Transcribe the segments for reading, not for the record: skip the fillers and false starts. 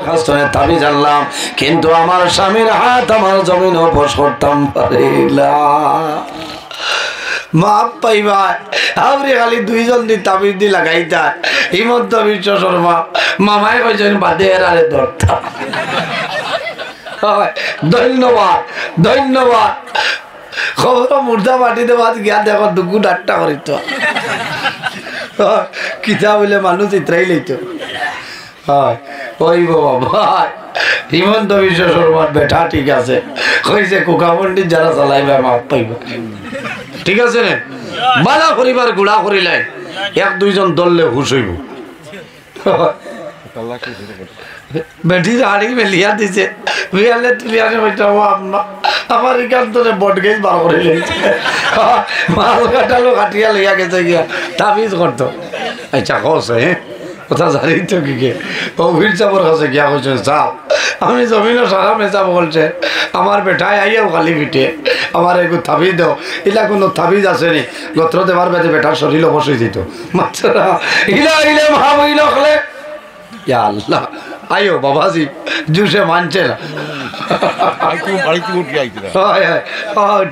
দরখাস্তনে তাবিজ আনলাম, কিন্তু আমার স্বামীর হাত আমার জমিনে বস করতাম পারিলাম। মাপ পাইবা আপনি খালি দুইজন দি তাবিজ দি লাগাইতা। হিমন্ত বিশ্ব শর্মা মামাই কইছেন বাদে আরে ধরতাম। ধন্যবাদ ধন্যবাদ। খবর মুর্দা মাটিতে বাদ গিয়া দেখো দুগু ডাট্টা করিত কিতা বলে মানুষ ইত্রাই লইত। হয় ওই বাবা হিমন্ত বিশ্ব শর্মার বেটা ঠিক আছে, কইছে কোকা পন্ডিত যারা চালাইবে মাপ পাইব। ঠিক আছে রে, বালা করিবার গুড়া করিলাই এক দুইজন দললে হুশ হইব। বেটির হাড়ি মেলিয়া দিছে, বিয়ালে তুলিয়ানে বইটাবো আমার এখান তোরে বট গেছ বার করে লেগেছে, মাল কাটালো কাটিয়া লইয়া গেছে গিয়া তাবিজ করতো। আচ্ছা কস হ্যাঁ কথা জানি তো কি কে অভির চাপর কাছে গিয়া কইছেন চাপ আমি জমিনও সারা মেচাব বলছে, আমার বেটায় আইয়াও খালি পিঠে আমার একটু থাবিজ দাও। ইলা কোনো থাবিজ আসেনি, গোত্র দেবার বেঁধে বেটার শরীর বসে দিত মাছরা ইলা ইলে মহাবইল হলে আল্লাহ আইও বাবাজি জুসে মানছে না।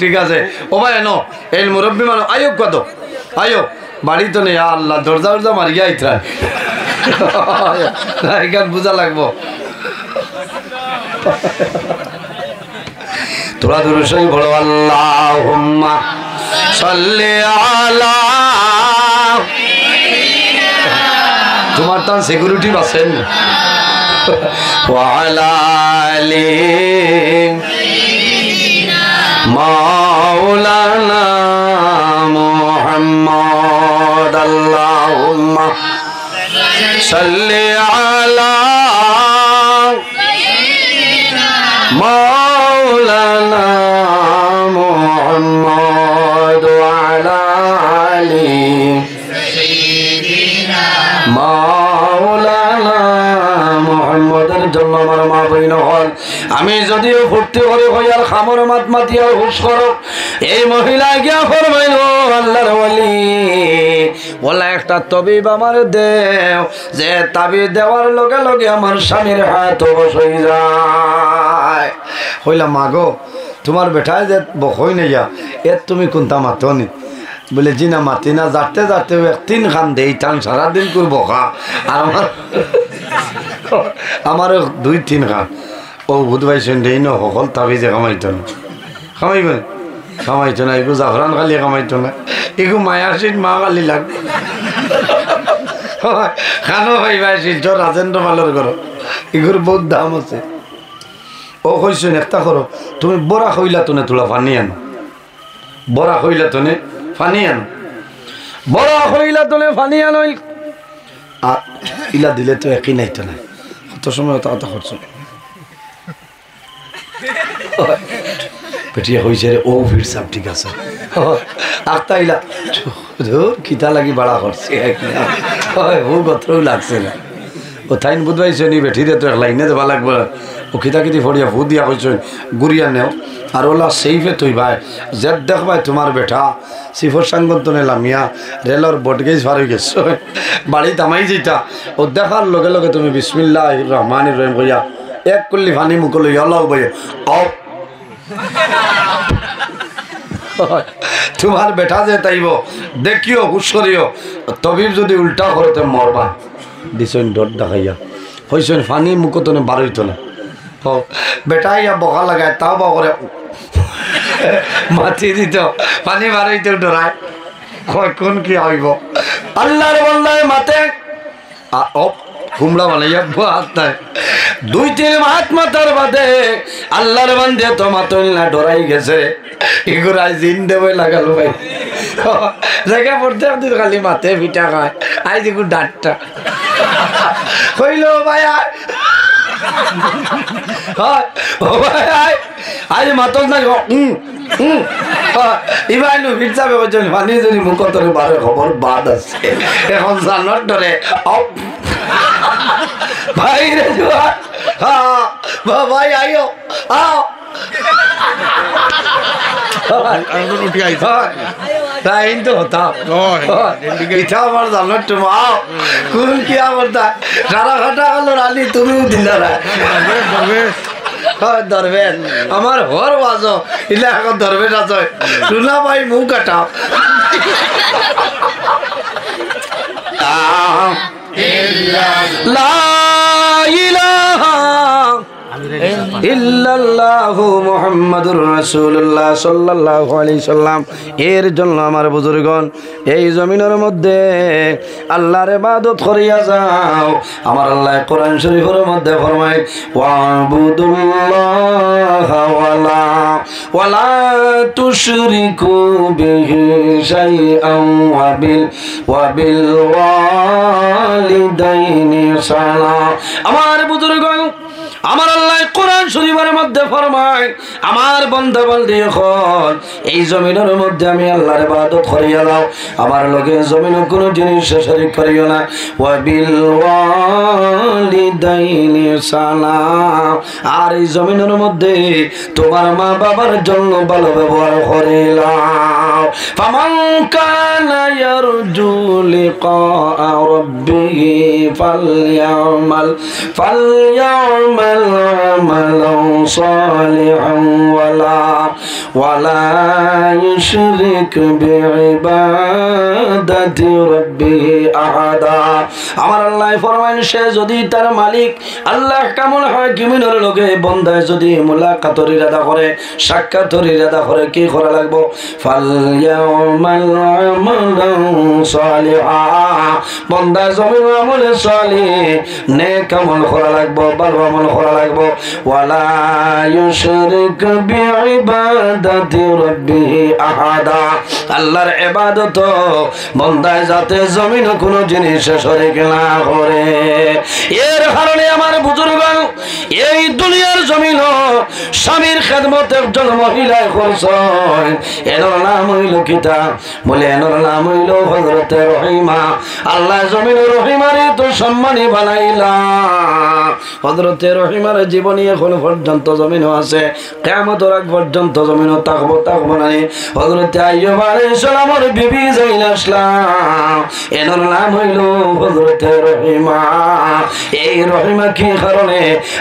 ঠিক আছে ও ভাই এনো এই মুরব্বী মানুষ আয়ো কত আয়ো বাড়ি তো নেই আল্লাহ দরজা দরজা মারিয়া আইতা এখান বুঝা লাগবো। তোরা দুরুশই বলো আল্লাহুম্মা সাল্লি আলা। তোমার তার সিকিউরিটি আছেন ওয়ালা আলি মাওলানা মুহাম্মদ। আল্লাহুম্মা সাল্লি আলা মাওলানা মুহাম্মদ ওয়ালা আলি মাওলানা মুহাম্মদের জন্য আমার মা বইন হল। আমি যদিও ফুর্তি করে হইয়ার খামর মাত মাতিয়ার হুশ করো, এই মহিলা গিয়া ফরমাইল আল্লাহর ওয়ালি বলা একটা তবিব আমার দেও, যে তাবিজ দেওয়ার লগে লগে আমার স্বামীর হাত বসে যায়। হইলা মাগো তোমার বেটায় যে বকই নাই এর তুমি কোনটা মাতনি? বলে জি না মাতি না, যাতে যাতে তিন খান দেই টান সারাদিন করবো খা, আর আমার দুই তিন খান ও বুধবাইছেন দেই ন সকল তাবিজে কামাইতো না, কামাইবেন কামাইতো না, এগু জাফরান খালি কামাইতো না, এগু মায়াসিন মা খালি লাগবে খানো পাইবাই শিলচর রাজেন্দ্র পালের ঘর, এগুর বহুত দাম আছে। ও কইছেন একটা করো তুমি বড়া খইলা তোনে তোলা পানি আন, বড়া খইলা তোনে পানি আন, বড়া খইলা তোনে পানি আন। আর ইলা দিলে তো একই নাইতো না, কত সময় অত কথা করছো পেটিয়া হয়েছে রে ও ভিড় সাপ ঠিক আছে আখতা ইলা খিতা লাগি বাড়া করছে ও গত্রও লাগছে না। ও থাইন বুধবাইছে নি বেঠি দে তো এক লাইনে দেবা লাগবে, ও খিতা খিতি ফড়িয়া ভূ দিয়া কইছ গুড়িয়া নেও আর ওলা সেইফে তুই ভাই জেদ দেখ ভাই তোমার বেটা সিফর সাংগত নেলামিয়া রেলর বটগেজ ভার হয়ে গেছ বাড়ি তামাই যেটা ও দেখার লগে লগে তুমি বিসমিল্লাহ রহমান রহিম কইয়া এক কুল্লি ফানি মুখ লইয়া লও বইয়া অফ তোমার বেটা যে তাইব দেখিও হুশ করিও, তবিব যদি উল্টা করতে মরবা দিছেন ডর দেখাইয়া হইছেন ফানি মুখ তো বার হইতো না। বেটা ইয়া বকা লাগায় তাও বা করে মাতি দিত পানি বার হইতে ডরায় কোন কি হইব আল্লাহর বন্দায় মাতে কুমড়া বানাইয়া হাত নাই দুই তিন হাত মাথার বাদে আল্লাহর বান্দে তো মাতল না ডরাই গেছে এগুলাই জিন দেবে লাগাল ভাই জায়গা পড়তে আপনি খালি মাথে পিঠা খায় আই দেখু ডাটটা হইল ভাই আজ মাতল না ইবাই ভিড় যাবে পানি যদি মুখ ধরে বারে খবর বাদ আছে এখন জানার ধরে ভাই রে ভাই আইও আও রাইন তো হতাম এটা আমার জানো তোমাও কোন কি আমার তা সারা ঘাটা হলো রানী তুমিও দিলা না ধরবেন আমার হর বাজো ইলা এখন ধরবেন আছে টুনা ভাই মুখ কাটাও লা ইলাহা ইল্লাল্লাহু মুহাম্মাদুর রাসূলুল্লাহ সাল্লাল্লাহু আলাইহি সাল্লাম। এর জন্য আমার বুজুর্গণ এই জমিনের মধ্যে আল্লাহর ইবাদত করিয়া যাও। আমার আল্লাহ কোরআন শরীফের মধ্যে ফরমায় ওয়াবুদুল্লাহা ওয়ালা তুশরিকু বিহি শাইআন ওয়াবিল ওয়ালিদাইনি সালাম। আমার বুজুর্গণ আমার আল্লাহ কোরআন শরীফের মধ্যে ফরমায় আমার বান্দা বান্দি হল এই জমিনের মধ্যে আমি আল্লাহর ইবাদত করিয়া দাও। আমার লগে জমিনে কোনো জিনিস শরীক করিও না। ওয়াবিল ওয়ালিদাইনি সালাম। আর এই জমিনের মধ্যে তোমার মা বাবার জন্য ভালো ব্যবহার করিলাম। ফামান কানা ইয়ারজু লিকা রাব্বিহি ফালইয়ামাল عملا صالحا ولا يشرك بعبادة ربه أحدا। আমার আল্লাহ ফরমান সে যদি তার মালিক আল্লাহ কামুল হাকিমিনের লগে বন্দায় যদি মুলাকাতের ইরাদা করে সাক্ষাতের ইরাদা করে কি করা লাগবো ফালইয়ামাল আমালান সালিহা। বন্দা জমিন আমলে সালিহ নেক আমল করা লাগবো ভালো আমল করা লাগবো। ওয়ালা ইউশরিক বিইবাদাতি রাব্বিহি আহাদা। আল্লাহর ইবাদত বন্দায় যাতে জমিন কোনো জিনিস শরীক না করে। এর কারণে আমার বুজুর্গণ এই দুনিয়ার জমিন স্বামীর খেদমত একজন মহিলায় করছেন। এর নাম হইল কিতা বলে এর নাম হইল হযরতে রহিমা। আল্লাহ জমিন রহিমারে তো সম্মানী বানাইলা। হযরতে রহিমার জীবনী এখন পর্যন্ত জমিনও আছে, কিয়ামতের আগ পর্যন্ত জমিনও থাকবো না। হযরতে আইয়ুব আলাইহিস সালামের বিবি জাইনাসলাম এর নাম হইল হযরতে রহিমা। এই রহিমা কি কারণে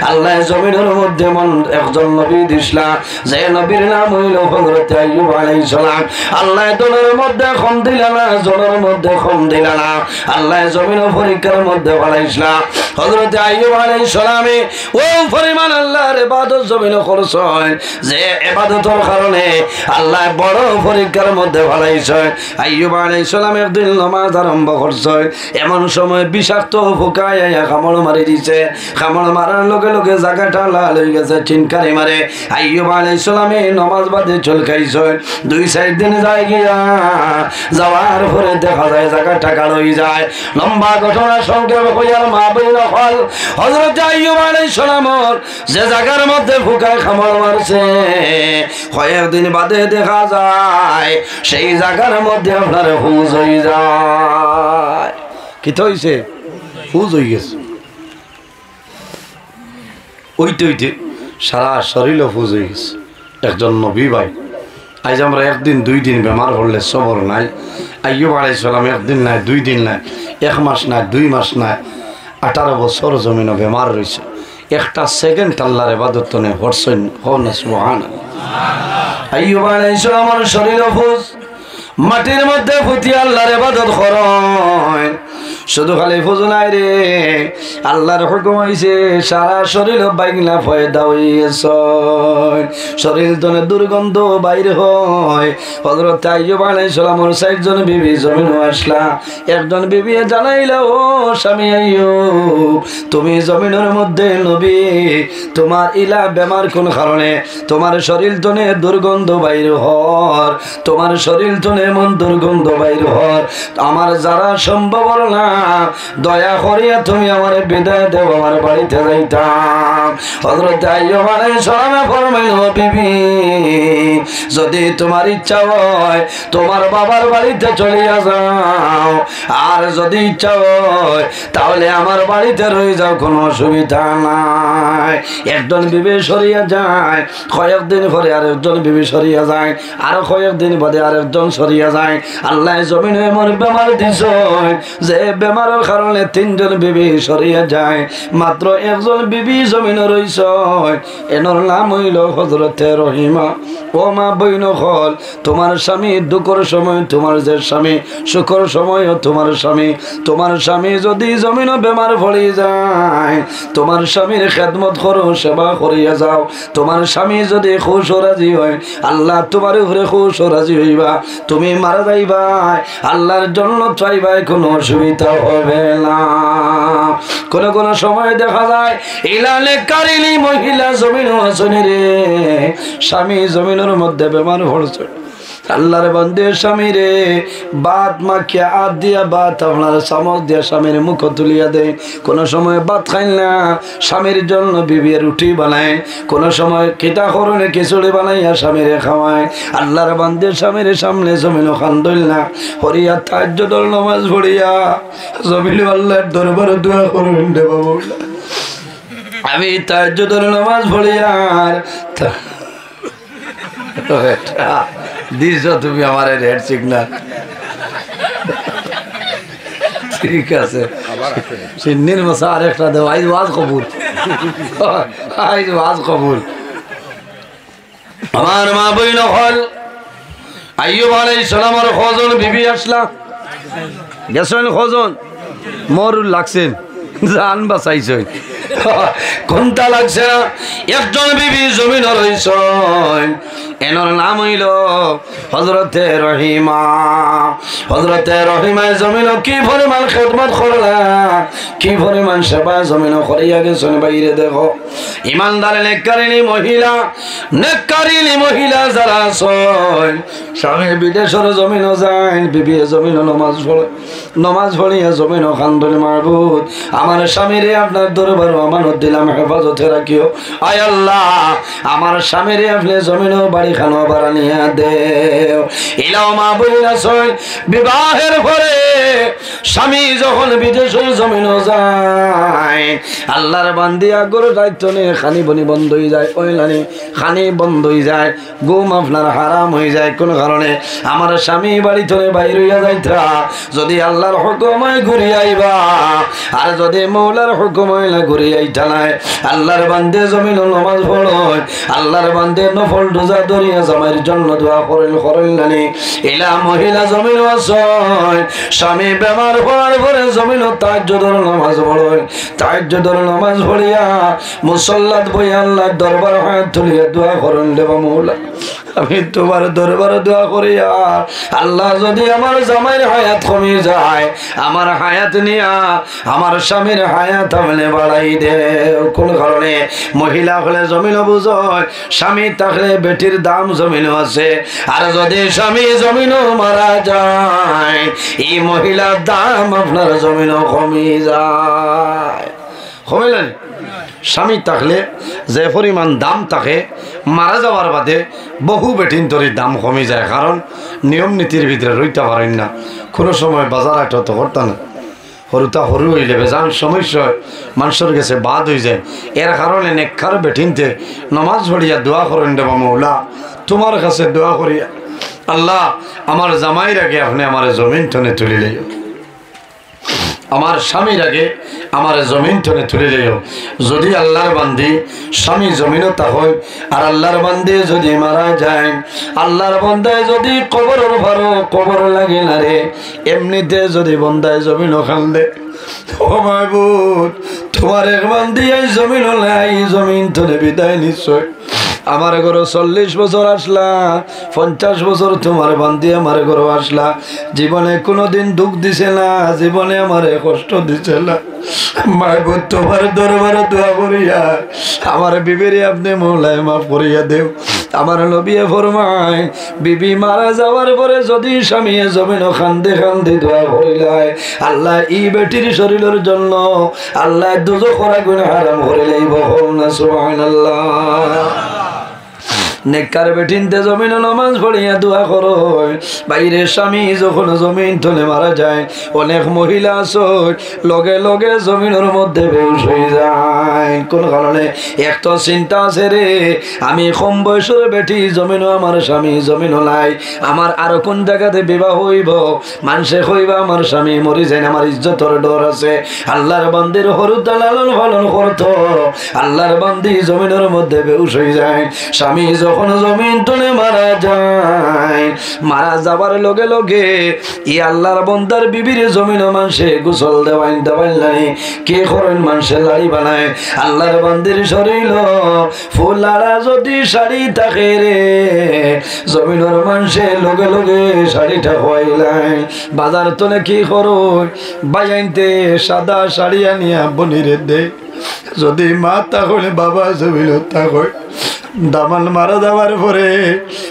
আল্লাহ জমিনের মধ্যে একজন নবী দিছলা যে নবীর নাম হইল হযরতে আইয়ুব আলাইহিস সালাম। আল্লাহ দলের মধ্যে কম দিলা না, জনের মধ্যে কম দিলা না। আল্লাহ জমিনের পরীক্ষার মধ্যে বানাইছলা। হযরতে আইয়ুব আলাইহিস সালামে ও পরিমাণ আল্লাহর ইবাদত জমিনে করছেন যে ইবাদতের কারণে আল্লাহ বড় পরীক্ষার মধ্যে ফলাইছেন। আইয়ুব আলাইহিস সালাম একদিন নামাজ আরম্ভ করছেন, এমন সময় বিষাক্ত পোকায় কামড় মারি দিছে। কামড় মারার লগে লগে জায়গাটা লাল হয়ে গেছে, চিনকারি মারে। আইয়ুব আলাইহিস সালামে নামাজ বাদে চলকাইছেন। 2-4 দিন যায় গিয়া যাওয়ার পরে দেখা যায় জায়গাটা কালো হয়ে যায়। লম্বা ঘটনা সংক্ষেপ হইয়ার মা বইন হল হযরত আইয়ুব আলাইহিস সালামর যে জায়গার মধ্যে পোকায় কামড় মারছে কয়েকদিন বাদে দেখা যায় সেই জায়গার মধ্যে আপনার হুজ হয়ে যায়। কি তো হইছে? হুজ হয়ে গেছে। ওইতে সারা শরীর হুজ হয়ে গেছে। একজন নবী ভাই আজ আমরা 1 দিন 2 দিন বেমার হলে সবর নাই। আইয়ুব আলাইহিস সালাম 1 দিন নাই 2 দিন নাই 1 মাস নাই 2 মাস নাই 18 বছর জমিন বেমার রয়েছে। একটা সেকেন্ড আল্লাহর ইবাদত নে হরছেন হন সুবহানাল্লাহ। আইয়ুব আলাইহিস সালামের শরীর হুজ মাটির মধ্যে ফুটি আল্লাহর ইবাদত করেন। শুধু খালি ফুজু নাই রে, আল্লাহর হুকুম হইছে সারা শরীর বাইগলা ফয়দা হইছে, শরীর তনে দুর্গন্ধ বাইরে হয়। হযরত আইয়ুব আলাইহিস সালামের 4 জন বিবি জমিন আসলা। একজন বিবি জানাইলা, ও স্বামী আইয়ুব তুমি জমিনের মধ্যে নবী, তোমার ইলা বেমার কোন কারণে? তোমার শরীর তনে দুর্গন্ধ বাইরে হর, তোমার শরীর তনে এমন দুর্গন্ধ বাইরে হর আমার যারা সম্ভব না দয়া করিয়া তুমি আমার বিদায় দেব, আমার বাড়িতে যাইতাম। হযরত আইয়ুব আলাইহিস সালাম ফরমাইল, বিবি যদি তোমার ইচ্ছা হয় তোমার বাবার বাড়িতে চলিয়া যাও, আর যদি ইচ্ছা হয় তাহলে আমার বাড়িতে রয়ে যাও, কোনো অসুবিধা নাই। একজন বিবি সরিয়া যায়, কয়েকদিন পরে আরেকজন বিবি সরিয়া যায়, আরো কয়েকদিন বাদে আরেকজন সরিয়া যায়। আল্লাহ জমিনে এমন বেমার দিছ যে বেমারের কারণে তিনজন বিবি সরিয়া যায়, মাত্র একজন বিবি জমিনে রইছ, এনর নাম হইল হযরতে রহিমা। ও মা বইন হল, তোমার স্বামী দুঃখের সময় তোমার যে স্বামী, সুখের সময় তোমার স্বামী। তোমার স্বামী যদি জমিন বেমার পড়ে যায়, তোমার স্বামীর খেদমত করো, সেবা করিয়া যাও। তোমার স্বামী যদি খুশ ও রাজি হয়, আল্লাহ তোমার উপরে খুশ ও রাজি হইবা, তুমি মারা যাইবা, আল্লাহর জন্য চাইবাই, কোনো অসুবিধা হবে না। কোন কোন সময় দেখা যায় ইলালে কারিলি মহিলা জমিন আসনি রে, স্বামী জমিনের মধ্যে বেমার পড়ছে, আল্লাহর বান্দে স্বামী রে ভাত মাখিয়া হাত দিয়া ভাত আপনার চামচ দিয়া স্বামীর মুখ তুলিয়া দেয়। কোন সময় ভাত খাই না, স্বামীর জন্য বিবির রুটি বানায়, কোন সময় খিতা করণে খিচুড়ি বানাইয়া স্বামীরে খাওয়ায়। আল্লাহর বান্দে স্বামীর সামনে জমিন খান্দল না, হরিয়া তাহাজ্জুদের নামাজ পড়িয়া জমিন আল্লাহর দরবারে দোয়া করুন দে বাবু, আমি তাহাজ্জুদের নামাজ পড়িয়া দিছ তুমি আমার রেড সিগনাল, ঠিক আছে সিন্নির মশা আর একটা দেব, আইজ ওয়াজ কবুল, আইজ ওয়াজ কবুল। আমার মা বইন হল আইয়ুব আলাইহিস সালামের খোঁজন বিবি আসলা, গেছেন খোঁজন, মর লাগছেন, জান বাঁচাইছেন, কোনটা লাগছে না। একজন বিবি জমিন রইছেন, এনার নাম হইল হযরতে রহিমা। হযরতে রহিমা জমিন কি পরিমাণ খেদমত করলা, কি পরিমাণ সেবা জমিন করিয়া গেছেন। বাইরে দেখো ইমানদার নেককারিনী মহিলা, নেককারিনী মহিলা যারা আছেন, স্বামী বিদেশের জমিন যায়, বিবি জমিন নমাজ পড়ে, নমাজ পড়িয়া জমিন খান্দল, মারবুদ আমার স্বামীরে আপনার দরবারে আমানত দিলাম, হেফাজতে রাখিও। আয় আল্লাহ আমার স্বামীরে আপনি জমিন বাড়ি খানো বাড়ানিয়া দেও। ইলাও মা বইলা ছয়, বিবাহের পরে স্বামী যখন বিদেশের জমিন যায়, আল্লাহর বান্দি আগর দায়িত্ব নিয়ে খানি বনি বন্ধ হয়ে যায়, ওইলানি খানি বন্ধ হয়ে যায়, ঘুম আপনার হারাম হয়ে যায়। কোন কারণে আমার স্বামী বাড়ি থেকে বাইর হইয়া যাইতা, যদি আল্লাহর হুকুম হয় ঘুরে আইবা, আর যদি মৌলার হুকুম হইলে ঘুরে আইতা নাই। আল্লাহর বান্দে জমিন নামাজ পড়য়, আল্লাহর বান্দে নফল রোজা ধরিয়া জামাইয়ের জন্য দোয়া করেন করেন। এলা মহিলা জমিন আসয়, স্বামী বেমার পড়ার পরে জমিন তাহাজ্জুদের নামাজ পড়য়, তাহাজ্জুদের নামাজ পড়িয়া মুসল্লাত বইয়া আল্লাহর দরবার হাত তুলিয়া দোয়া করেন, দেবা মৌলা আমি তোমার দরবারে দোয়া করিয়া, আল্লাহ যদি আমার জামাইয়ের হায়াত কমে যায়, আমার হায়াত নিয়া আমার স্বামীর হায়াত আমলে বাড়াই দে। কোন কারণে মহিলা হলে জমিন বুঝয়, স্বামী থাকলে বেটির দাম জমিন আছে, আর যদি স্বামী জমিন মারা যায়, এই মহিলার দাম আপনার জমিন কমে যায়। কমিলেন স্বামী থাকলে যে পরিমাণ দাম থাকে, মারা যাওয়ার বাদে বহু বেটিন তরির দাম কমে যায়, কারণ নিয়ম নীতির ভিতরে রইতে পারেন না। কোনো সময় বাজার আট তো করতে না, সরুতা সরু হইলে বেজান সমস্যা মানুষের কাছে বাদ হয়ে যায়। এর কারণে নেককার বেটিনতে নমাজ পড়িয়া দোয়া করেন, দেবা মৌলা তোমার কাছে দোয়া করিয়া, আল্লাহ আমার জামাইর আগে আপনি আমার জমিন টনে তুলিলে, আমার স্বামীর আগে আমার জমিন টনে তুলে দিও। যদি আল্লাহর বান্দি স্বামী জমিনও তা হয়, আর আল্লাহর বান্দি যদি মারা যায়, আল্লাহর বন্দায় যদি কবরের ভারো কবর লাগে না রে, এমনিতে যদি বন্দায় জমিনও খান্দে, ও মাহবুব তোমার এক বান্দি এই জমিন নাই, জমিন টনে বিদায় নিশ্চয়। আমার ঘর 40 বছর আসলা, 50 বছর তোমার বান্দি আমার ঘর আসলা, জীবনে কোনোদিন দুঃখ দিছে না, জীবনে আমার কষ্ট দিছে না। মাহবুব তোমার দরবারে দোয়া করিয়া আমার বিবিরে আপনি মৌলায় মাফ করিয়া দেও। আমার নবী ফরমায় বিবি মারা যাওয়ার পরে যদি স্বামী জমিন খান্দে খান্দে দোয়া করিলায় আল্লাহ এই বেটির শরীরের জন্য আল্লাহ দুজখ আগুন হারাম করে লইব। না সুবহানাল্লাহ। নেককার বেটিনতে জমিন নামাজ পড়িয়া দোয়া করো। বাইরে স্বামী যখন জমিন তলে মারা যায় অনেক মহিলা আছে লগে লগে জমিনের মধ্যে বেহুশ হয়ে যায়। কোন কারণে? একটা চিন্তা আছে রে, আমি কম বয়সের বেটি জমিনও আমার স্বামী জমিনও নাই, আমার আরো কোন জায়গাতে বিবাহ হইব, মানুষে হইবা আমার স্বামী মরি যায়, আমার ইজ্জতের ডর আছে। আল্লাহর বান্দির হরুদা লালন পালন করতো, আল্লাহর বান্দি জমিনের মধ্যে বেহুশ হয়ে যায়। স্বামী যখন জমিন তলে মারা যায়, মারা যাবার লগে লগে ই আল্লাহর বান্দার বিবির জমিন মানুষে গোসল দেওয়াইন দেওয়াইন নাই কে করেন মানুষের লাড়ি বানায়। আল্লাহর বান্দির শরীর ফুল লাড়া যদি শাড়ি থাকে রে জমিনের মানুষে লগে লগে শাড়িটা হইলাই। বাজার তলে কি করো বাইনতে সাদা শাড়ি আনিয়া বনিরে দে, যদি মা তাহলে বাবা জমিল তাহলে দামান মারা যাওয়ার পরে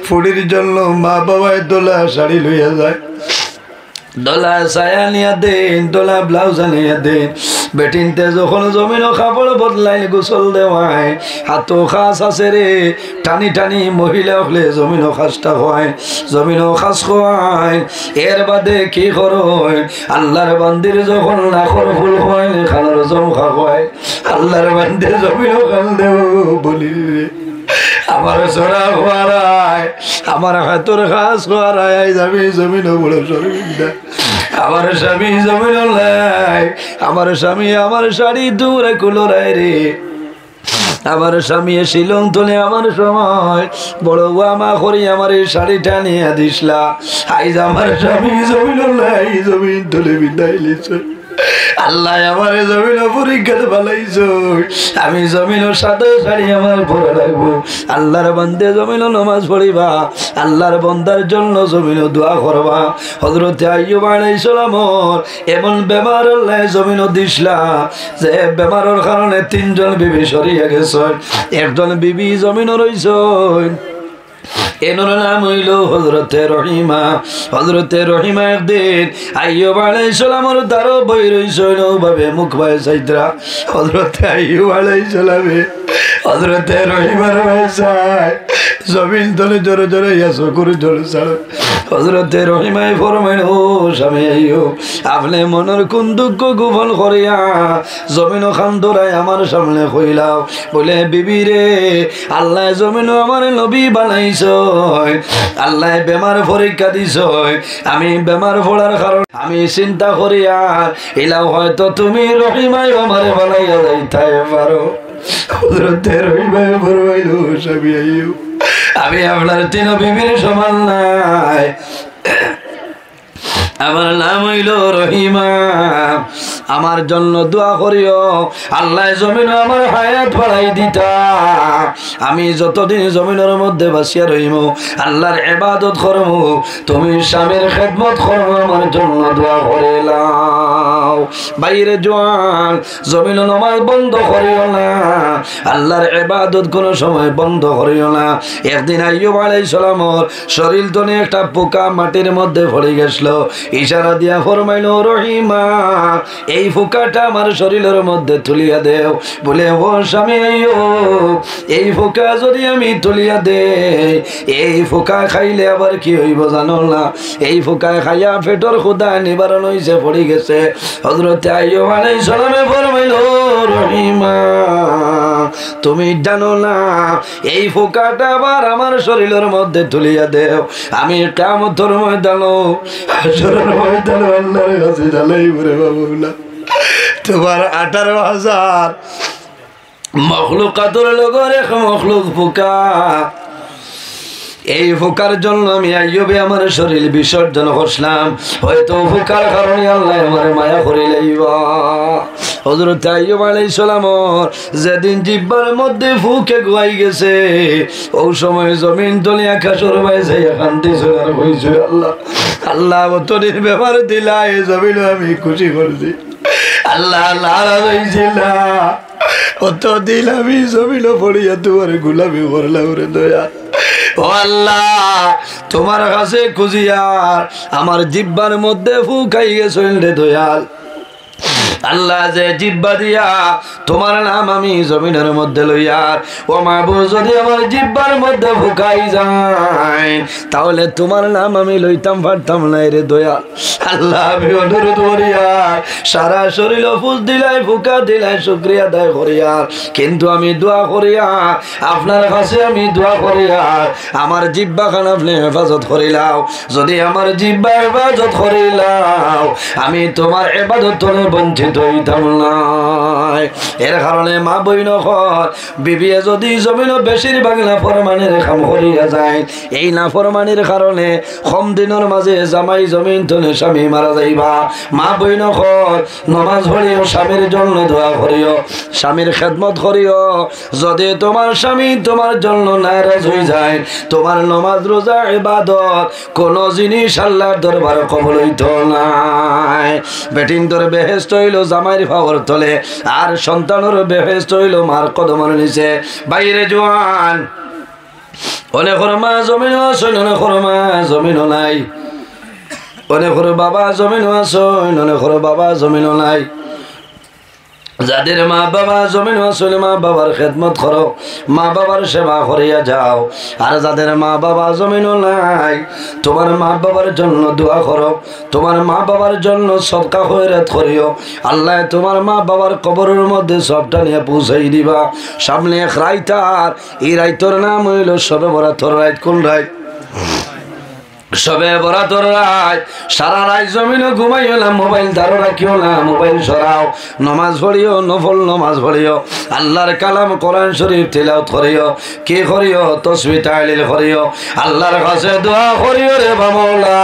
ফুড়ির জন্য মা বাবায় দোলা শাড়ি লইয়া যায়, দোলা ছায়া নিয়া দেন, দোলা ব্লাউজ আনিয়া দেন। বেটিনতে যখন জমিনও কাপড় বদলাই গোসল দেওয়ায় হাতও খাস আছে রে, টানি টানি মহিলা হলে জমিনও খাসটা হয়, জমিনও খাস খোয়ায়। এর বাদে কি করয় আল্লাহর বান্দির যখন নাখর ফুল হয় খানার জমখা হয়, আল্লাহর বান্দির জমিনও খাল দেব বলি রে আমার সোনা খোয়ারায়, আমার হাতর খাস খোয়ারায় যাবি জমিন বড় শরীর। আমার স্বামী জমিন নাই, আমার স্বামী আমার শাড়ি দূরে কুলোরায় রে, আমার স্বামী শিলং তোলে আমার সময় বড় আমা করি আমার এই শাড়িটা নিয়ে দিসলা। আইজ আমার স্বামী জমিন নাই, জমিন তোলে বিদায় লিছে। আল্লাহ আমার জমিন পরীক্ষাতে পালাইছ, আমি জমিন সাদা শাড়ি আমার পরে রাখবো। আল্লাহর বান্দে জমিন নামাজ পড়িবা, আল্লাহর বন্দার জন্য জমিন দোয়া করবা। হযরতে আইয়ুব আলাইহিস সালামর এমন বেমার আল্লাহ জমিন দিসলা যে বেমারের কারণে 3 জন বিবি সরিয়া গেছে, একজন বিবি জমিন রইছ। এনার নাম হইল হযরতে রহিমা। হযরতে রহিমা একদিন আইয়ুব আলাইহিস সালামের দ্বারও বই রইছিল ভাবে মুখ ভাই সাইদরা। হযরতে আইয়ুব আলাইহিস সালামে হযরতে রহিমার ভাইসায় জমিন তলে জোরে জোরে ইয়াসো করে জোরে ছাড়ো। হযরতে রহিমায় ফরমাইল ও স্বামী আইয়ুব আপনি মনের কোন দুঃখ গোপন করিয়া জমিন খান দৌড়ায় আমার সামনে কইলাও বলে বিবি রে আল্লাহ জমিন আমার নবী বানাইছ, আল্লাহ বেমার পরীক্ষা দিছ, আমি বেমার পড়ার কারণ আমি চিন্তা করি আর এলাও হয়তো তুমি রহিমায় আমার বানাইয়া যাইতে পারো। হযরতে রহিমায় ফরমাইল স্বামী আইয়ুব আমি আপনার 3 বিবির সমান নাই, আমার নাম হইল রহিমা, আমার জন্য দোয়া করিও আল্লাহ জমিন আমার হায়াত বাড়াই দিতা, আমি যতদিন জমিনের মধ্যে বাসিয়া রহিম আল্লাহর ইবাদত করব, তুমি স্বামীর খেদমত করব, আমার জন্য দোয়া করিলাও। বাইরে জোয়ান জমিন নামাজ বন্ধ করিও না, আল্লাহর ইবাদত কোনো সময় বন্ধ করিও না। একদিন আইয়ুব আলাইহিস সালামের শরীর তনে একটা পোকা মাটির মধ্যে পড়ে গেছিল, ইশারা দিয়া ফরমাইল রহিমা এই পোকাটা আমার শরীরের মধ্যে তুলিয়া দেও। বলে ও স্বামী আইয়ুব এই পোকা যদি আমি তুলিয়া দেই এই পোকা খাইলে আবার কি হইব জানো না, এই পোকা খাইয়া পেটর ক্ষুধা নিবারণ হইছে পড়ে গেছে। হযরতে আইয়ুব আলাইহিস সালামে ফরমাইল রহিমা তুমি জানো না এই পোকাটা আবার আমার শরীরের মধ্যে তুলিয়া দেও, আমি কিয়ামতের ময়দানে হাসরের ময়দানে আল্লাহর কাছে জানাইব রে বাবুলা তোমার 18,000 মখলুকাতের লগর এক মখলুক পোকা, এই পোকার জন্য আমি আইয়ুবে আমার শরীর বিসর্জন করলাম, হয়তো পোকার কারণে আল্লাহ আমার মায়া করে লইবা। হযরত আইয়ুব আলাইহিস সালাম যেদিন জিহ্বার মধ্যে ফুকে গুয়াই গেছে ওই সময় জমিন তলে আকাশের বাইরে কান্দিছে আর কইছে আল্লাহ আল্লাহ তোর ব্যাপার দিলা এই জমিন আমি খুশি করছি, আল্লাহ নারাজ হইছিল অত দিন আমি জমিল পড়িয়া তোমার গোলামি করলাম রে দয়া ও আল্লাহ তোমার কাছে খুঁজিয়ার আমার জিব্বার মধ্যে ফুকাই গেছেন রে দয়াল আল্লাহ যে জিব্বা দিয়া তোমার নাম আমি জমিনের মধ্যে লইয়ার ও মাহবুব যদি আমার জিব্বার মধ্যে ফুকাই যায় তাহলে তোমার নাম আমি লইতাম পারতাম না রে দয়াল আল্লাহ আমি অনুরোধ করিয়ার সারা শরীর ফুস দিলাই ফুকা দিলাই শুকরিয়া আদায় করিয়ার কিন্তু আমি দোয়া করিয়ার আপনার কাছে আমি দোয়া করিয়ার আমার জিব্বা খান আপনি হেফাজত করিলাও যদি আমার জিব্বা হেফাজত করিলাও আমি তোমার ইবাদত বঞ্চিত হইতাম না এর কারণে মা বইন বিবিয়ে যদি জমিন বেশিরভাগ নাফরমানির কাম করিয়া যায় এই নাফরমানির কারণে কম দিনের মাঝে জামাই জমিন তলে স্বামী মারা যাইবা মা বইন নমাজ পড়িও স্বামীর জন্য দোয়া করিও স্বামীর খেদমত করিও যদি তোমার স্বামী তোমার জন্য নারাজ হয়ে যায় তোমার নমাজ রোজা ইবাদত কোন জিনিস আল্লাহর দরবার কবুল হইতো না বেটিন তোর বেহেশত হইল জামাইর ফাওয়ার তলে আর সন্তানের বেহেশত হইল মার কদমের নিচে বাইরে জোয়ান অনেক মা জমিন আসল অনেক মা জমিন নাই অনেক বাবা জমিন আসল অনেক বাবা জমিন নাই যাদের মা বাবা জমিন আসলে মা বাবার খেদমত করো মা বাবার সেবা করিয়া যাও আর যাদের মা বাবা জমিন নাই তোমার মা বাবার জন্য দোয়া করো তোমার মা বাবার জন্য সদকা খয়রাত করিও আল্লাহ তোমার মা বাবার কবরের মধ্যে সবটা নিয়ে পৌঁছাই দিবা সামনে এক রাইতার এই রাইতর নাম হইল সবে বরাতর রাইত কোন রাইত সবে বরাতর রাত সারা রাত জমিনে ঘুমাইও না মোবাইল ধারো রাখিও না মোবাইল সরাও নমাজ পড়িও নফল নমাজ পড়িও আল্লাহর কালাম কোরআন শরীফ তিলাওয়াত করিও কি করিও তাসবিহ তাহলিল করিও আল্লাহর কাছে দোয়া করিও রে মাওলা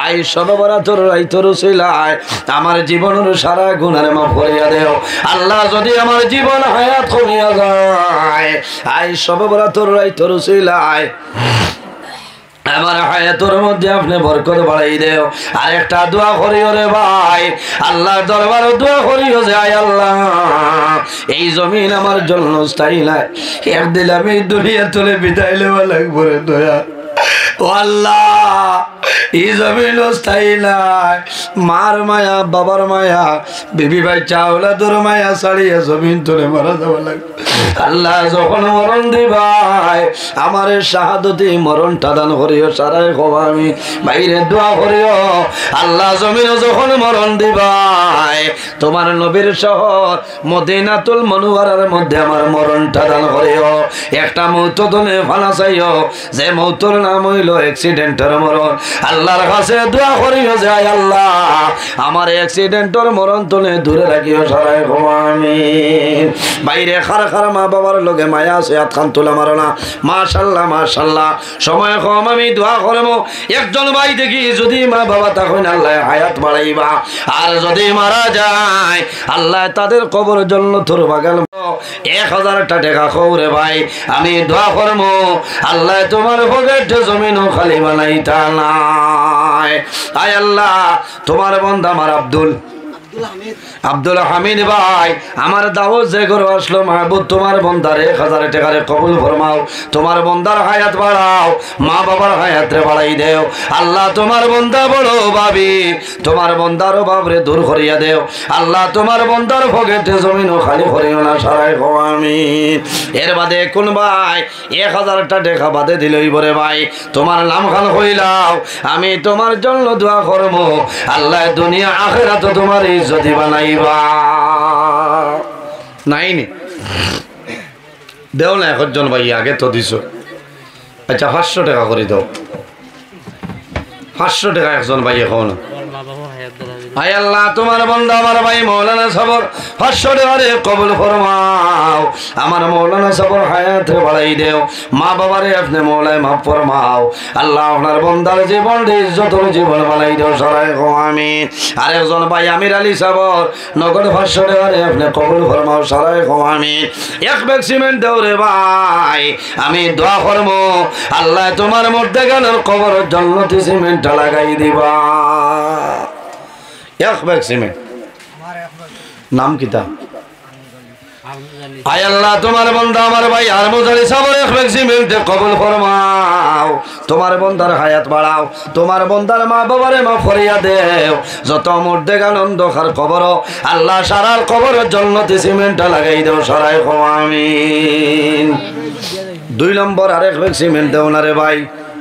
আই সবে বরাতর রাইতর উসিলায় আমার জীবনের সারা গুনাহ মাফ করিয়া দেও আল্লাহ যদি আমার জীবন হায়াত কমিয়া যায় আই সবে বরাতর রাইতর উসিলায় আমার হায়াতের মধ্যে আপনি বরকত বাড়াই দেও আর একটা দোয়া করিও রে ভাই আল্লাহর দরবারে দোয়া করিও যে আয় আল্লাহ এই জমিন আমার জন্য স্থায়ী নাই একদিন আমি দুনিয়া তুলে বিদায় নেওয়া লাগবো রে দয়া ও আল্লাহ এই জমিন স্থায়ী নাই মার মায়া বাবার মায়া বিবি ভাই চাওলাদুর মায়া ছাড়িয়ে জমিন তুলে মারা যাওয়া লাগবে আল্লাহ যখন মরণ দিবাই আমার শাহাদতি মরণটা দান করিও সারাই ক্ষমা আমি বাইরে দোয়া করিও আল্লাহ জমিন যখন মরণ দিবাই তোমার নবীর শহর মদিনাতুল মুনাওয়ারার মধ্যে আমার মরণটা দান করিও একটা মৌত দনে ফানা চাইও যে মৌতর নাম হইল অ্যাক্সিডেন্টের মরণ আল্লাহর কাছে দোয়া করিও যে আল্লাহ আমার অ্যাক্সিডেন্টের মরণ তুলে দূরে রাখিও সারাই ক্ষমা আমি বাইরে খারা খারা মা বাবার লগে মায়া আছে হাত খান তোলা মারো না মাশাল্লাহ মাশাল্লাহ সময় কম আমি দোয়া করবো একজন ভাই দেখি যদি মা বাবা তখন আল্লাহ হায়াত বাড়াইবা আর যদি মারা যায় আল্লাহ তাদের কবর জন্য তোর বাগান 1000টা টাকা খৌরে ভাই আমি দোয়া করবো আল্লাহ তোমার পকেট জমিন খালি বানাইতা নাই আয় আল্লাহ তোমার বান্দা আমার আব্দুল হামিদ ভাই আমার দাওয়াত যে করে আসলো মাহবুব তোমার বন্দার 1000 টাকারে কবুল ফরমাও তোমার বন্দার হায়াত বাড়াও মা বাবার হায়াত রে বাড়াই দেও আল্লাহ তোমার বন্দা বড় ভাবি তোমার বন্দার বাবরে দূর করিয়া দেও আল্লাহ তোমার বন্দার পকেটে জমিন খালি করিও না সারাই আমিন এর বাদে কোন ভাই 1000টা টাকা বাদে দিলই বরে ভাই তোমার নাম খান হইলাও আমি তোমার জন্য দোয়া করব আল্লাহ দুনিয়া আখিরাত তোমার ইজ্জত বানাইবা নাই নি দেও না একজন ভাই আগে তো দিছো আচ্ছা 500 টাকা করে দাও 500 টাকা একজন ভাই এখন আয় আল্লাহ তোমার বান্দা আমার ভাই মাওলানা সবর 500 টাকারে কবুল ফরমাও আমার মাওলানা সবর হায়াত বাড়াই দেও মা বাবারে আপনি মাওলায় মাফ ফরমাও আল্লাহ আপনার বান্দার জীবন ইজ্জত জীবন বাড়াই দেও সরাই আমিন আরেকজন ভাই আমির আলী সবর নগদ 500 টাকারে আপনি কবুল ফরমাও সরাই আমিন এক ব্যাগ সিমেন্ট দাও রে ভাই আমি দোয়া করব আল্লাহ তোমার মধ্যে গানের কবর জান্নাতি সিমেন্ট লাগাই দিবা এক ব্যাগ সিমেন্ট নাম কিতা আয় আল্লাহ তোমার বান্দা আমার ভাই আহমদ আলী সাহেবের এক ম্যাক্সিমেন্টে কবুল ফরমাও তোমার বান্দার হায়াত বাড়াও তোমার বান্দার মা বাবারে মাফ করিয়া দেও যত মুর্দে আনন্দ খার কবর আল্লাহ সারার কবরের জান্নাতে সিমেন্টটা লাগাই দাও সরাই কো আমিন 2 নম্বর আরেক ম্যাক্সিমেন্ট দেও না রে ভাই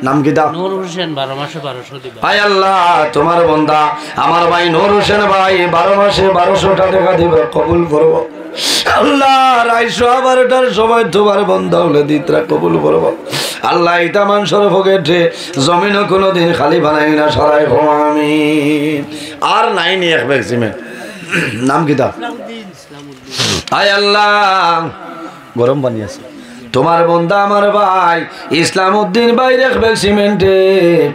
নাম কি দা নূর হোসেন 12 মাসে 1200 দিবা আয় আল্লাহ তোমার বান্দা আমার ভাই নূর হোসেন ভাই 12 মাসে 1200 টাকা দিবা কবুল করব আল্লাহ রাইসো আবারটার সময় তোমার বান্দা হলে দিতরা কবুল করব আল্লাহ এটা মানুষের পকেটে জমিনও কোনোদিন খালি বানাই না সরাই হো আমিন আর নাই নি এক ম্যাক্সিমেন্ট নাম কি দা আয় আল্লাহ গরম পানি আছে তোমার বান্দা আমার ভাই ইসলামউদ্দিন ভাই রাখবে সিমেন্টে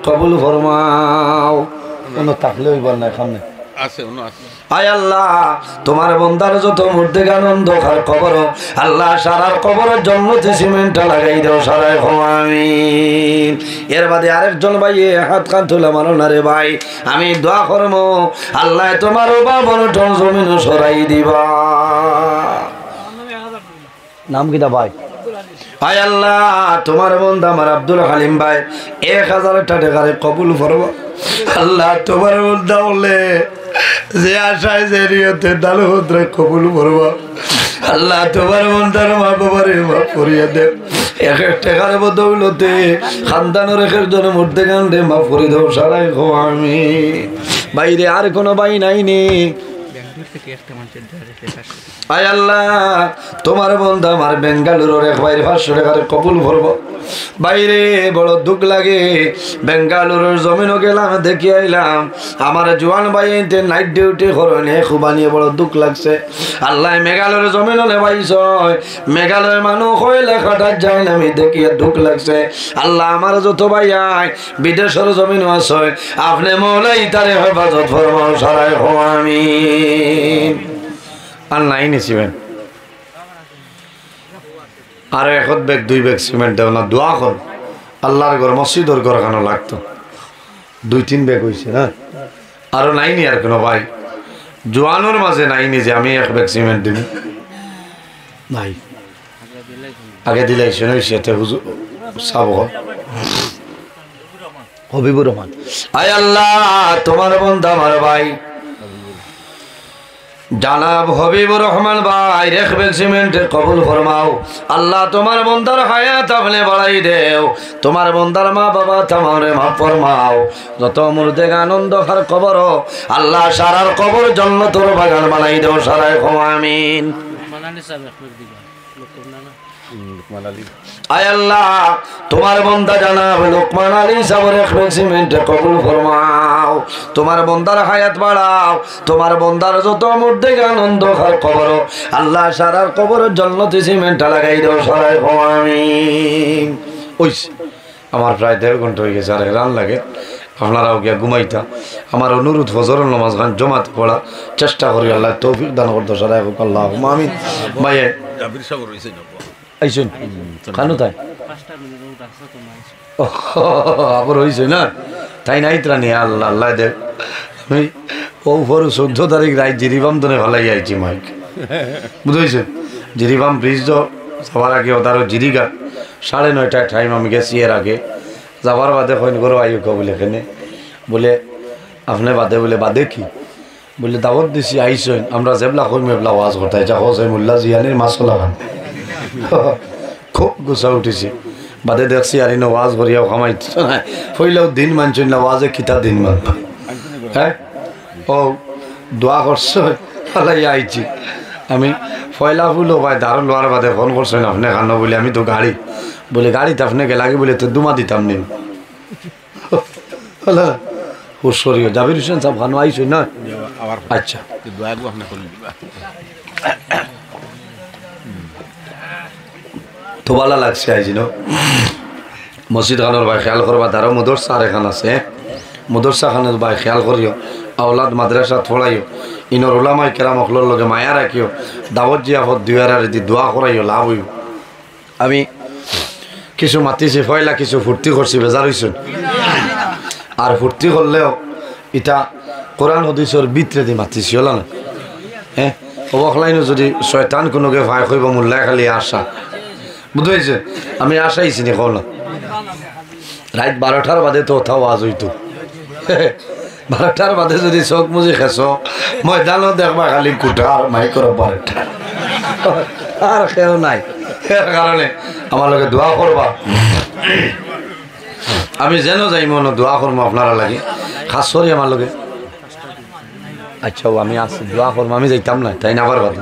কবুল ফরমাও কোন থাকলে হইবার না সামনে আছে ওনো আছে আয় আল্লাহ তোমার বান্দার যত মুর্দে আনন্দ খার কবর আল্লাহ সারার কবরের জান্নাতে সিমেন্টটা লাগাই দাও সারাই হো আমিন এর বাদে আরেকজন ভাই হাত কান তুলে মারো না রে ভাই আমি দোয়া করব আল্লাহ তোমার বাবার টন জমিন সরাই দিবা নাম কি দা ভাই আয় আল্লাহ তোমার বান্দা আমার আব্দুল হালিম ভাই 1000 টাকা কবুল করব আল্লাহ তোমার বান্দা বলে যে আশায় যে নিয়তে দালুদ্রে কবুল করব আল্লাহ তোমার বান্দার মা বাবারে মাফ করিয়া দে 1 টাকার বদৌলতে খানদানের একের জন্য মরতে গান্ডে মাফ করে দাও সারাই গো আমি বাইরে আর কোনো ভাই নাই নি আয় আল্লাহ তোমার বান্দা আমার বেঙ্গালুরুর এক ভাইয়ের 500 টাকার কবুল করব বাইরে বড় দুঃখ লাগে বেঙ্গালুরুর জমিনও গেলাম দেখি আইলাম আমার জওয়ান ভাই নাইট ডিউটি করনে খুবানিয়ে বড় দুঃখ লাগছে আল্লাহ মেঘালয়ের জমিন হলে ভাইস মেঘালয়ের মানুষ হইলে কাটার যায় না আমি দেখি দুঃখ লাগছে আল্লাহ আমার যত ভাই আয় বিদেশের জমিন আছে আপনি মৌলাই তারে হেফাজত ফরমাও সারাই হো আমিন আর নাই নিছিবেন আর এখন ব্যাগ 2 ব্যাগ সিমেন্ট দেও না দোয়া কর আল্লাহর ঘর মসজিদর ঘর কেন লাগতো 2-3 ব্যাগ হয়েছে না আরো নাইনি আর কোনো ভাই জোয়ানোর মাঝে নাইনি যে আমি 1 ব্যাগ সিমেন্ট দিব নাই আগে দিলাই শুনে সেতে হুজুর সাব হবিবুর রহমান আয় আল্লাহ তোমার বান্দা আমার ভাই জানাব হবিবুর রহমান ভাই রেখবে সিমেন্টে কবুল ফরমাও আল্লাহ তোমার বান্দার হায়াত আপনি বাড়াই দেও তোমার বান্দার মা বাবা তোমারে মাফ ফরমাও যত মুর্দে আনন্দ খার কবর আল্লাহ সারার কবর জান্নাতের বাগান বানাই দেও সারাই গো আমিন আয় আল্লাহ তোমার বান্দা জানাব লোকমান আলী সাহেবের এক্সপেরিমেন্টে কবুল ফরমাও তোমার বান্দার হায়াত বাড়াও তোমার বান্দার যত মুর্দে আনন্দ খার কবর আল্লাহ সারার কবরের জান্নাতে সিমেন্টটা লাগাই দাও সারাই গো আমিন ওই আমার প্রায় 1.5 ঘন্টা হয়ে গেছে আর রান লাগে আপনারাও গিয়া ঘুমাইতা আমার অনুরোধ ফজরের নামাজ গান জমাত পড়া চেষ্টা করি আল্লাহ তৌফিক দান করতে সারাই হোক আল্লাহ আমিন ভাই আইসুন খানো তাই আবার হয়েছে না তাই নাই ত্রানি আল্লাহ আল্লাহ দেব আমি ও 14 তারিখ রাত জিরিবাম তো ভালাই আইছি মাইক বুঝেছেন জিরিবাম ব্রিজ তো যাওয়ার আগে ওদারও জিরিগা 9:30 টাইম আমি গেছি এর আগে যাওয়ার বাদে কইন করো আইক বলে এখানে বলে আপনি বাদে বলে বাদে কি বলে দাওয়াত দিছি আইসেন আমরা যেবলা কই মেবলা ওয়াজ করতে যা হোসে মোল্লা জিয়ানির মাসলা গান খুব গুছা উঠিছে বাদে দেখছি আর ইনো ওয়াজ করিয়াও খামাইত হইলেও দিন মানছেন না ওয়াজে কিতা দিন মানব হ্যাঁ ও দোয়া করছো আলাই আইছি আমি পয়লা ফুলো ভাই দারুণ লোয়ার বাদে ফোন করছেন আপনি খানো বলে আমি তো গাড়ি বলে গাড়িতে আপনাকে লাগে বলে তো দুমা দিতাম নি হুশরিও জাবির হোসেন সাহেব খানো আইছো না আচ্ছা তো ভালো লাগছে আইজিনো মসজিদ খানোর ভাই খেয়াল করবা তারও মদরসা আর এখান আছে মদরসা খানোর ভাই খেয়াল করিও আওলাদ মাদ্রাসা থোড়াইও ইনর ওলামাই কেরাম অকলোর লগে মায়া রাখিও দাওয়াত জিয়াফত দুয়ারা যদি দোয়া করাইও লাভ হইব আমি কিছু মাতিছি ফয়লা কিছু ফুর্তি করছি বেজার হইছুন আর ফুর্তি করলেও এটা কোরআন হাদিসের ভিতরে দি মাতিছি হলো না হ্যাঁ অবখলাইনো যদি শয়তান কোনোকে ভয় কইব মোল্লাই খালি আশা বুঝাইছে আমি আশাইছি নি কল রাত 12টার বাদে তো ওঠাও আজ হইতো 12টার বাদে যদি চোখ মুজি খেছ ময়দানও দেখবা খালি কুটা আর মাইকর 12টা আর কেউ নাই এর কারণে আমার লগে দোয়া করবা আমি যেন যাই মনে দোয়া করবো আপনারা লাগে খাস করি আমার লগে আচ্ছা আমি আসছি দোয়া করবো আমি যাইতাম না তাই না আবার কথা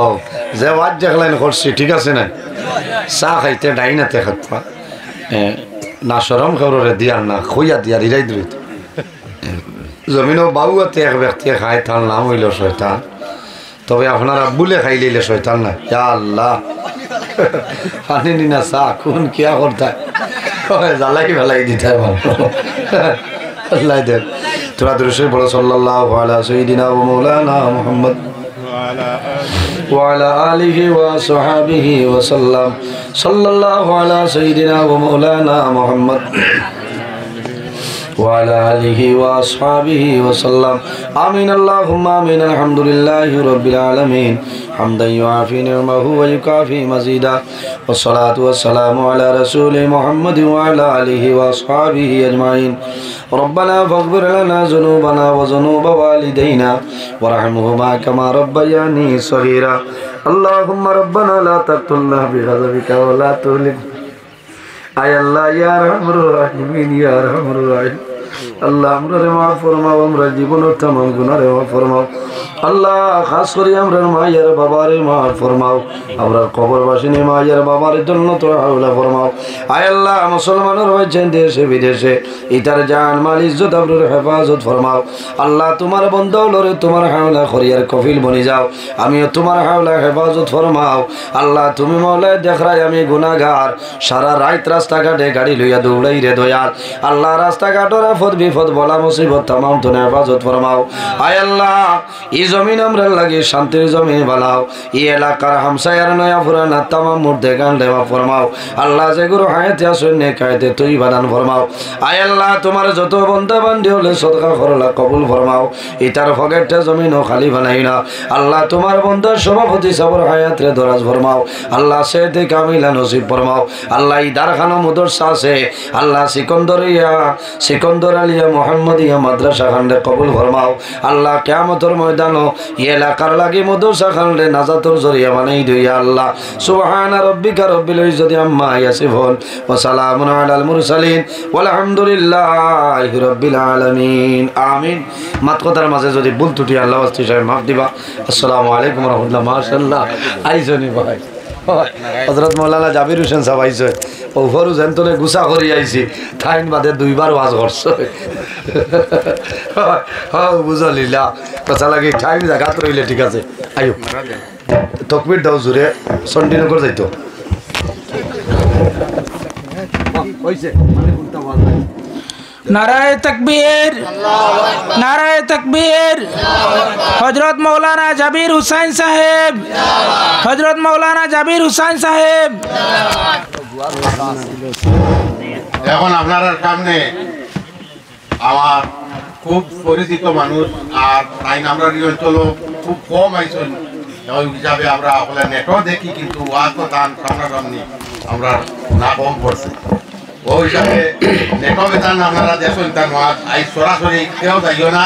ও যে ওয়াজ দেখলেন করছি ঠিক আছে না চা খাইতে ডাইনাতে খাতবা না সরম খবরে দিয়ার না খুইয়া দিয়ার ইরাই দ্রুত জমিনও বাবুয়াতে এক ব্যক্তি খায় তার নাম হইল শয়তান তবে আপনারা বুলে খাই লইলে শয়তান না ইয়া আল্লাহ পানি নিনা চা কোন কিয়া করতা জ্বালাই ভেলাই দিতে আল্লাহ দেখ তোরা দৃশ্য বলো সাল্লাল্লাহু আলা সাইয়্যিদিনা ওয়া মাওলানা মুহাম্মদ وعلى آله وصحبه وسلم صلى الله على سيدنا ومولانا محمد وعلى آله وأصحابه وسلم آمين اللهم آمين الحمد لله رب العالمين حمدا يعافي نعمه ويكافي مزيدا والصلاة والسلام على رسول محمد وعلى آله وأصحابه أجمعين ربنا فاغفر لنا ذنوبنا وذنوب والدينا وارحمهما كما ربياني صغيرا اللهم ربنا لا تقتلنا بغضبك ولا تهلكنا আয় আল্লাহ ইয়া আরহামুর রাহিমিন ইয়া আরহামুর রাহিম আল্লাহ আমরা রে মাফ ফরমাও আমরা জীবনের तमाम গুনাহ রে মাফ ফরমাও আল্লাহ খাস করে আমরা মায়ের বাবারে মাফ ফরমাও আমরা কবরবাসিনী মায়ের বাবার জন্য তো হাওলা ফরমাও আয় আল্লাহ মুসলমানের হয়েছেন দেশে বিদেশে ইতার জান মাল ইজ্জত আবরুর হেফাজত ফরমাও আল্লাহ তোমার বন্ধুলরে তোমার হাওলা করিয়ার কফিল বনি যাও আমিও তোমার হাওলা হেফাজত ফরমাও আল্লাহ তুমি মাওলা দেখরাই আমি গুনাহগার সারা রাত রাস্তাঘাটে গাড়ি লইয়া দৌড়াই রে দয়াল আল্লাহ রাস্তাঘাটের আফত বিপদ বলা মুসিবত तमाम তো হেফাজত ফরমাও আয় আল্লাহ এই জমিন আমরা লাগি শান্তির জমিন বানাও এই এলাকার হামসায়ার নয়া পুরানা तमाम মুর্দে গান দেওয়া ফরমাও আল্লাহ যে গুরু হায়াতে আসুন নে কায়দে তুই বাদান ফরমাও আয় আল্লাহ তোমার যত বান্দা বান্দি হলে সদকা করলা কবুল ফরমাও ইতার ফগেটে জমিন ও খালি বানাই না আল্লাহ তোমার বন্দার সভাপতি সবর হায়াত রে দরাজ ফরমাও আল্লাহ সেতে কামিলা নসিব ফরমাও আল্লাহ ইদারখানা মাদ্রাসা আছে আল্লাহ সিকন্দর আলিয়া মুহাম্মদিয়া মাদ্রাসা খান্ডে কবুল ফরমাও আল্লাহ কিয়ামতের ময়দানো এই এলাকার লাগি মাদ্রাসা খান্ডে নাজাতের জরিয়া বানাই দিও আল্লাহ সুবহানা রাব্বিকা রব্বিল ইজ্জতি আম্মা ইয়াসিফুন ওয়া সালামুন আলাল মুরসালিন ওয়ালহামদুলিল্লাহি রাব্বিল আলামিন আমিন মাত কথার মাঝে যদি ভুল ত্রুটি আল্লাহ ওয়াস্তে মাফ দিবা আসসালামু আলাইকুম ওয়া রাহমাতুল্লাহ মাশাআল্লাহ আইজনি ভাই হযরত মাওলানা জাবির হোসেন সাহেব আইছে ওফরু জেন্তরে গুছা করি আইছি থাইন বাদে দুইবার ওয়াজ করছে হ্যাঁ বুঝলিলা কথা লাগে টাইম জায়গাত রইলে ঠিক আছে আইও তকবীর দাও জুরে চণ্ডীনগর যাইতো হইছে মানে কোনটা ওয়াজ नाराए तकबीर नाराए तकबीर हजरत मौलाना जाबिर हुसैन साहेब हजरत मौलाना जाबिर हुसैन साहेब এখন আপনার সামনে আমার খুব পরিচিত মানুষ আর তাই আমরা এই অঞ্চল খুব কম আইসন ওই হিসাবে আমরা আসলে নেটও দেখি কিন্তু ওয়াজ তো তার সামনাসামনি আমরা না কম পড়ছে ওই হিসাবে নেটও বেতান আপনারা দেখুন তার ওয়াজ আই সরাসরি কেউ যাইও না